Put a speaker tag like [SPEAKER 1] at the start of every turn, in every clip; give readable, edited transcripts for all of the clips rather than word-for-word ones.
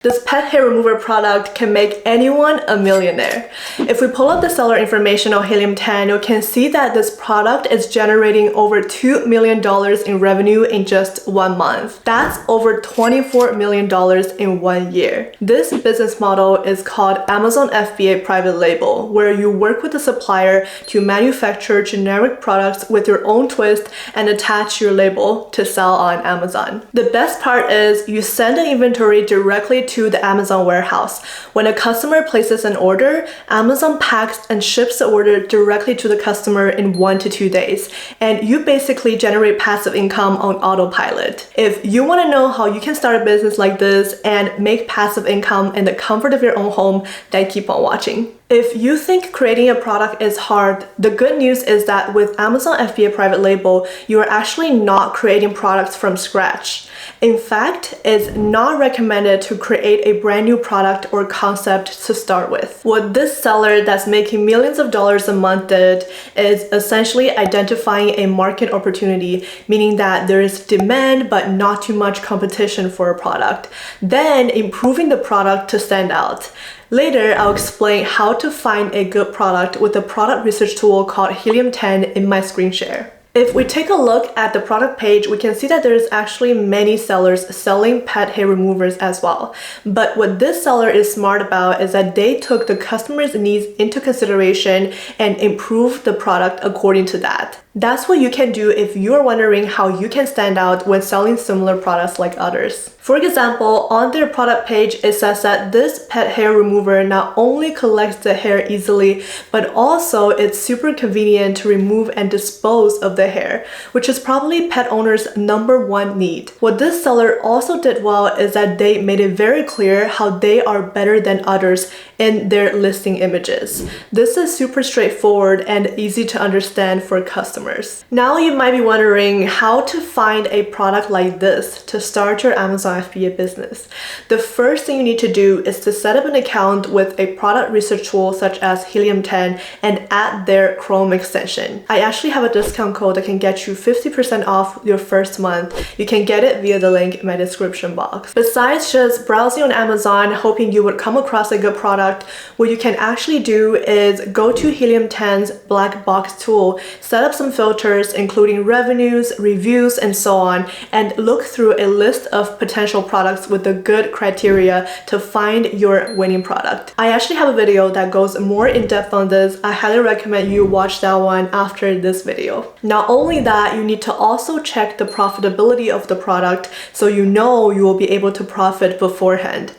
[SPEAKER 1] This pet hair remover product can make anyone a millionaire. If we pull up the seller information on Helium 10, you can see that this product is generating over $2 million in revenue in just 1 month. That's over $24 million in 1 year. This business model is called Amazon FBA private label, where you work with the supplier to manufacture generic products with your own twist and attach your label to sell on Amazon. The best part is you send the inventory directly to the Amazon warehouse. When a customer places an order, Amazon packs and ships the order directly to the customer in 1 to 2 days, and you basically generate passive income on autopilot. If you want to know how you can start a business like this and make passive income in the comfort of your own home, then keep on watching. If you think creating a product is hard, the good news is that with Amazon FBA private label, you are actually not creating products from scratch. In fact, it's not recommended to create a brand new product or concept to start with. What this seller that's making millions of dollars a month did is essentially identifying a market opportunity, meaning that there is demand but not too much competition for a product, then improving the product to stand out. Later, I'll explain how to find a good product with a product research tool called Helium 10 in my screen share. If we take a look at the product page, we can see that there's actually many sellers selling pet hair removers as well. But what this seller is smart about is that they took the customer's needs into consideration and improved the product according to that. That's what you can do if you are wondering how you can stand out when selling similar products like others. For example, on their product page, it says that this pet hair remover not only collects the hair easily, but also it's super convenient to remove and dispose of the hair, which is probably pet owners' #1 need. What this seller also did well is that they made it very clear how they are better than others in their listing images. This is super straightforward and easy to understand for customers. Now you might be wondering how to find a product like this to start your Amazon FBA business. The first thing you need to do is to set up an account with a product research tool such as Helium 10 and add their Chrome extension. I actually have a discount code that can get you 50% off your first month. You can get it via the link in my description box. Besides just browsing on Amazon hoping you would come across a good product, what you can actually do is go to Helium 10's black box tool, set up some filters including revenues, reviews, and so on, and look through a list of potential products with the good criteria to find your winning product. I actually have a video that goes more in depth on this. I highly recommend you watch that one after this video. Not only that, you need to also check the profitability of the product so you know you will be able to profit beforehand.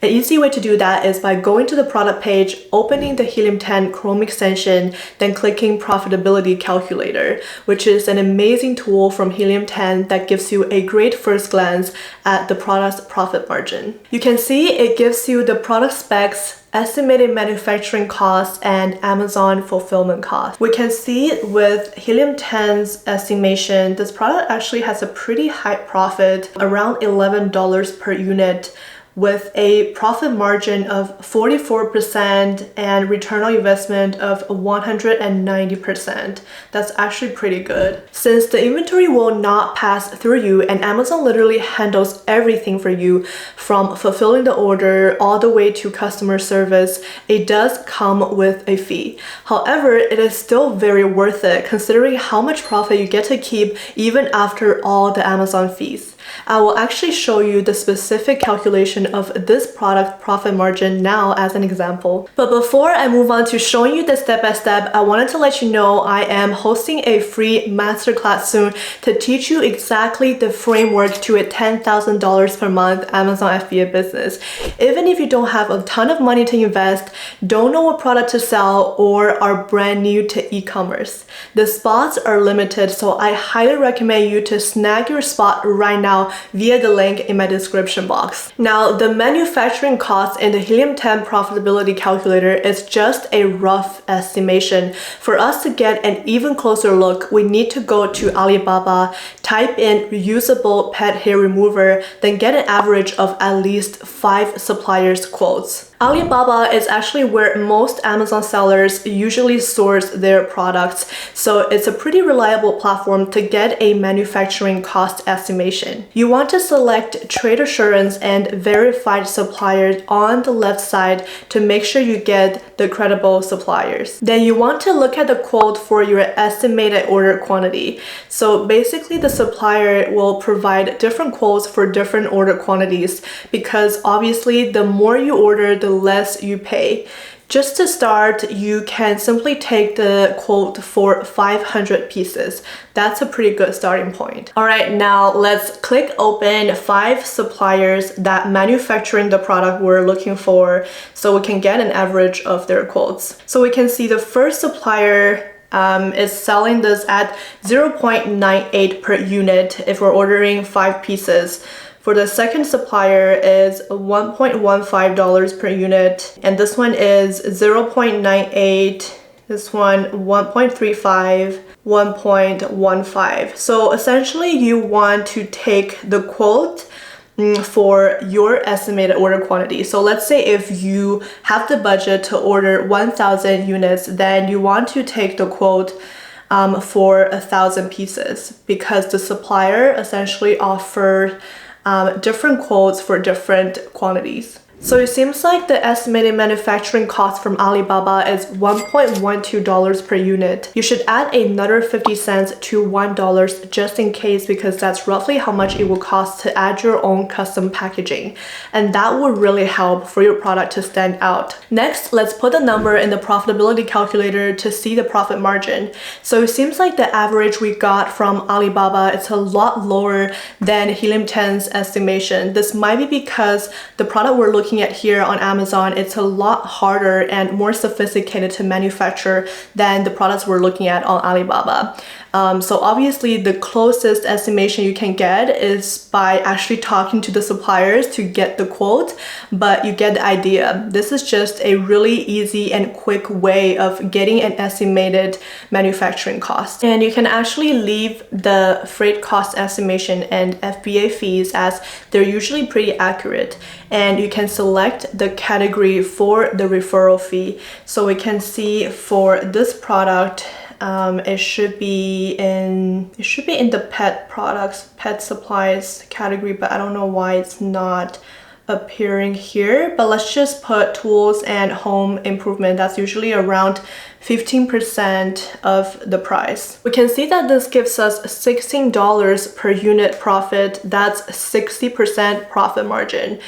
[SPEAKER 1] An easy way to do that is by going to the product page, opening the Helium 10 Chrome extension, then clicking Profitability Calculator, which is an amazing tool from Helium 10 that gives you a great first glance at the product's profit margin. You can see it gives you the product specs, estimated manufacturing costs, and Amazon fulfillment costs. We can see with Helium 10's estimation, this product actually has a pretty high profit, around $11 per unit, with a profit margin of 44% and return on investment of 190%. That's actually pretty good. Since the inventory will not pass through you and Amazon literally handles everything for you, from fulfilling the order all the way to customer service, it does come with a fee. However, it is still very worth it considering how much profit you get to keep even after all the Amazon fees. I will actually show you the specific calculation of this product profit margin now as an example. But before I move on to showing you the step-by-step, I wanted to let you know I am hosting a free masterclass soon to teach you exactly the framework to a $10,000 per month Amazon FBA business. Even if you don't have a ton of money to invest, don't know what product to sell, or are brand new to e-commerce, the spots are limited, so I highly recommend you to snag your spot right now via the link in my description box. Now, the manufacturing cost in the Helium 10 profitability calculator is just a rough estimation. For us to get an even closer look, we need to go to Alibaba, type in reusable pet hair remover, then get an average of at least 5 suppliers' quotes. Alibaba is actually where most Amazon sellers usually source their products, so it's a pretty reliable platform to get a manufacturing cost estimation. You want to select trade assurance and verified suppliers on the left side to make sure you get the credible suppliers. Then you want to look at the quote for your estimated order quantity. So basically the supplier will provide different quotes for different order quantities because obviously the more you order, the less you pay. Just to start, you can simply take the quote for 500 pieces. That's a pretty good starting point. All right, now let's click open 5 suppliers that manufacturing the product we're looking for so we can get an average of their quotes. So we can see the first supplier is selling this at 0.98 per unit if we're ordering 5 pieces. For the second supplier is $1.15 per unit, and this one is 0.98, this one 1.35, 1.15. So essentially you want to take the quote for your estimated order quantity. So let's say if you have the budget to order 1,000 units, then you want to take the quote for 1,000 pieces because the supplier essentially offered different quotes for different quantities. So it seems like the estimated manufacturing cost from Alibaba is $1.12 per unit. You should add another 50 cents to $1 just in case because that's roughly how much it will cost to add your own custom packaging. And that would really help for your product to stand out. Next, let's put the number in the profitability calculator to see the profit margin. So it seems like the average we got from Alibaba is a lot lower than Helium 10's estimation. This might be because the product we're looking at here on Amazon, it's a lot harder and more sophisticated to manufacture than the products we're looking at on Alibaba. So obviously the closest estimation you can get is by actually talking to the suppliers to get the quote, but you get the idea. This is just a really easy and quick way of getting an estimated manufacturing cost. And you can actually leave the freight cost estimation and FBA fees as they're usually pretty accurate. And you can select the category for the referral fee. So we can see for this product, it should be in the pet products, pet supplies category, but I don't know why it's not appearing here. But let's just put tools and home improvement. That's usually around 15% of the price. We can see that this gives us $16 per unit profit. That's 60% profit margin.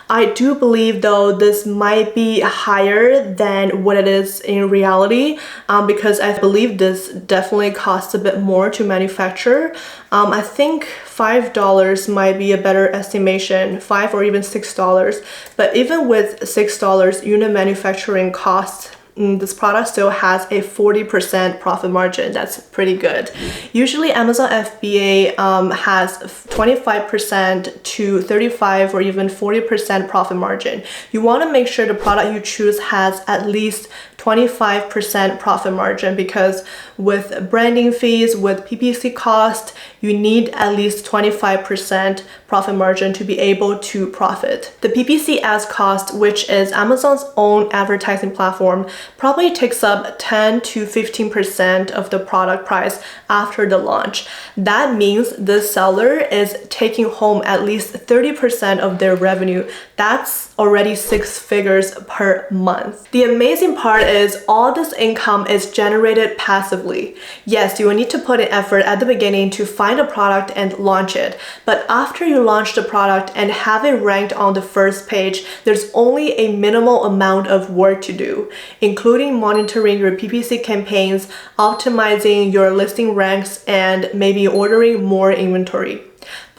[SPEAKER 1] I do believe though this might be higher than what it is in reality because I believe this definitely costs a bit more to manufacture. I think $5 might be a better estimation, $5 or even $6. But even with $6 unit manufacturing costs, this product still has a 40% profit margin. That's pretty good. Usually Amazon FBA has 25% to 35 or even 40% profit margin. You want to make sure the product you choose has at least 25% profit margin because with branding fees, with PPC cost, you need at least 25% profit margin to be able to profit. The PPC ads cost, which is Amazon's own advertising platform, probably takes up 10 to 15% of the product price after the launch. That means the seller is taking home at least 30% of their revenue. That's already 6 figures per month. The amazing part is all this income is generated passively. Yes, you will need to put in effort at the beginning to find a product and launch it. But after you launch the product and have it ranked on the first page, there's only a minimal amount of work to do, including monitoring your PPC campaigns, optimizing your listing ranks, and maybe ordering more inventory.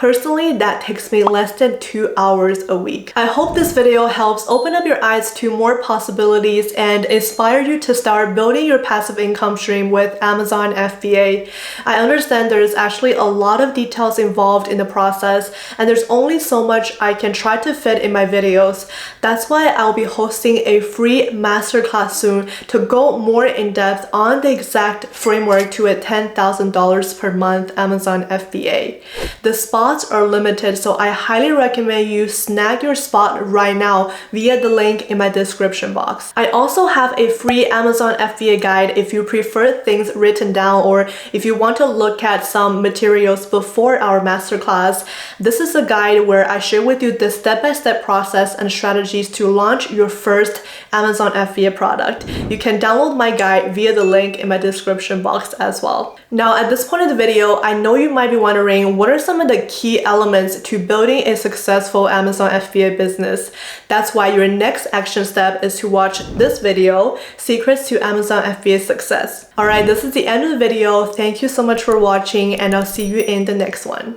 [SPEAKER 1] Personally, that takes me less than 2 hours a week. I hope this video helps open up your eyes to more possibilities and inspire you to start building your passive income stream with Amazon FBA. I understand there's actually a lot of details involved in the process, and there's only so much I can try to fit in my videos. That's why I'll be hosting a free masterclass soon to go more in depth on the exact framework to a $10,000 per month Amazon FBA. The spots are limited, so I highly recommend you snag your spot right now via the link in my description box. I also have a free Amazon FBA guide if you prefer things written down or if you want to look at some materials before our masterclass. This is a guide where I share with you the step-by-step process and strategies to launch your first Amazon FBA product. You can download my guide via the link in my description box as well. Now, at this point in the video, I know you might be wondering what are some of the key elements to building a successful Amazon FBA business. That's why your next action step is to watch this video, Secrets to Amazon FBA Success. Alright, this is the end of the video. Thank you so much for watching, and I'll see you in the next one.